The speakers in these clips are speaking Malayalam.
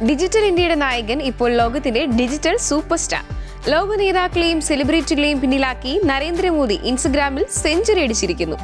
ഡിജിറ്റൽ ഇന്ത്യയുടെ നായകൻ ഇപ്പോൾ ലോകത്തിന്റെ ഡിജിറ്റൽ സൂപ്പർ സ്റ്റാർ. ലോക നേതാക്കളെയും സെലിബ്രിറ്റികളെയും പിന്നിലാക്കി നരേന്ദ്രമോദി ഇൻസ്റ്റഗ്രാമിൽ സെഞ്ചുറി അടിച്ചിരിക്കുന്നു.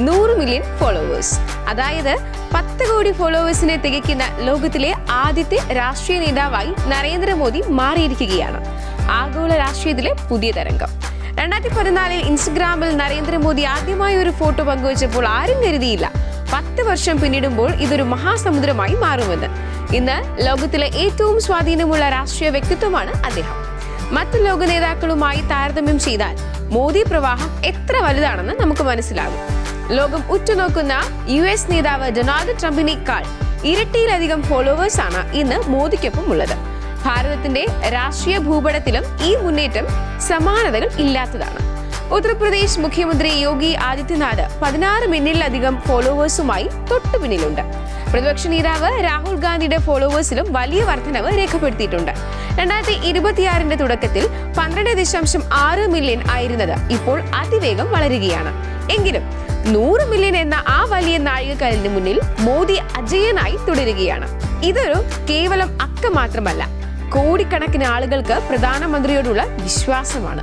$100 മില്യൺ ഫോളോവേഴ്സ്, അതായത് 10 കോടി ഫോളോവേഴ്സിനെ തികയ്ക്കുന്ന ലോകത്തിലെ ആദ്യത്തെ രാഷ്ട്രീയ നേതാവായി നരേന്ദ്രമോദി മാറിയിരിക്കുകയാണ്. ആഗോള രാഷ്ട്രീയത്തിലെ പുതിയ തരംഗം. 2014 ഇൻസ്റ്റഗ്രാമിൽ നരേന്ദ്രമോദി ആദ്യമായി ഒരു ഫോട്ടോ പങ്കുവച്ചപ്പോൾ ആരും കരുതിയില്ല 10 വർഷം പിന്നിടുമ്പോൾ ഇതൊരു മഹാസമുദ്രമായി മാറുമെന്ന്. ഇന്ന് ലോകത്തിലെ ഏറ്റവും സ്വാധീനമുള്ള രാഷ്ട്രീയ വ്യക്തിത്വമാണ് അദ്ദേഹം. മറ്റു ലോക നേതാക്കളുമായി താരതമ്യം ചെയ്താൽ മോദി പ്രവാഹം എത്ര വലുതാണെന്ന് നമുക്ക് മനസ്സിലാകും. ലോകം ഉറ്റുനോക്കുന്ന US നേതാവ് ഡൊണാൾഡ് ട്രംപിനേക്കാൾ ഇരട്ടിയിലധികം ഫോളോവേഴ്സ് ആണ് ഇന്ന് മോദിക്കൊപ്പം ഉള്ളത്. ഭാരതത്തിന്റെ രാഷ്ട്രീയ ഭൂപടത്തിലും ഈ മുന്നേറ്റം സമാനതകൾ ഇല്ലാത്തതാണ്. ഉത്തർപ്രദേശ് മുഖ്യമന്ത്രി യോഗി ആദിത്യനാഥ് 16 മില്യണിലധികം ഫോളോവേഴ്സുമായി തൊട്ടുപിന്നിലുണ്ട്. പ്രതിപക്ഷ നേതാവ് രാഹുൽ ഗാന്ധിയുടെ ഫോളോവേഴ്സിലും വലിയ വർധനവ് രേഖപ്പെടുത്തിയിട്ടുണ്ട്. 2026 തുടക്കത്തിൽ 12.6 മില്യൺ ആയിരുന്നത് ഇപ്പോൾ അതിവേഗം വളരുകയാണ്. എങ്കിലും 100 മില്യൺ എന്ന ആ വലിയ നാഴികക്കല്ലിന് മുന്നിൽ മോദി അജയ്യനായി തുടരുകയാണ്. ഇതൊരു കേവലം അക്കം മാത്രമല്ല, കോടിക്കണക്കിന് ആളുകൾക്ക് പ്രധാനമന്ത്രിയോടുള്ള വിശ്വാസമാണ്.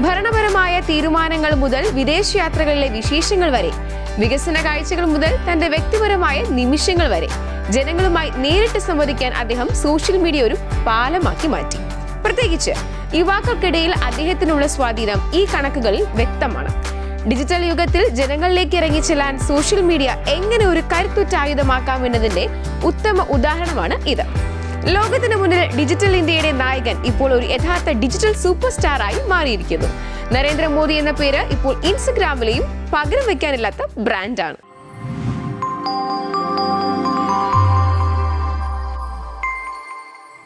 ഭരണപരമായ തീരുമാനങ്ങൾ മുതൽ വിദേശയാത്രകളിലെ വിശേഷങ്ങൾ വരെ, വികസന കാഴ്ചകൾ മുതൽ തന്റെ വ്യക്തിപരമായ നിമിഷങ്ങൾ വരെ ജനങ്ങളുമായി നേരിട്ട് സംവദിക്കാൻ അദ്ദേഹം സോഷ്യൽ മീഡിയ ഒരു പാലമാക്കി മാറ്റി. പ്രത്യേകിച്ച് യുവാക്കൾക്കിടയിൽ അദ്ദേഹത്തിനുള്ള സ്വാധീനം ഈ കണക്കുകളിൽ വ്യക്തമാണ്. ഡിജിറ്റൽ യുഗത്തിൽ ജനങ്ങളിലേക്ക് ഇറങ്ങിച്ചെല്ലാൻ സോഷ്യൽ മീഡിയ എങ്ങനെ ഒരു കരുത്തുറ്റ ആയുധമാക്കാം എന്നതിന്റെ ഉത്തമ ഉദാഹരണമാണ് ഇത്. ലോകത്തിന് മുന്നിൽ ഡിജിറ്റൽ ഇന്ത്യയുടെ നായകൻ ഇപ്പോൾ ഒരു യഥാർത്ഥ ഡിജിറ്റൽ സൂപ്പർ സ്റ്റാറായി മാറിയിരിക്കുന്നു. നരേന്ദ്രമോദി എന്ന പേര് ഇപ്പോൾ ഇൻസ്റ്റഗ്രാമിലെയും പകരം വയ്ക്കാനില്ലാത്ത ബ്രാൻഡാണ്.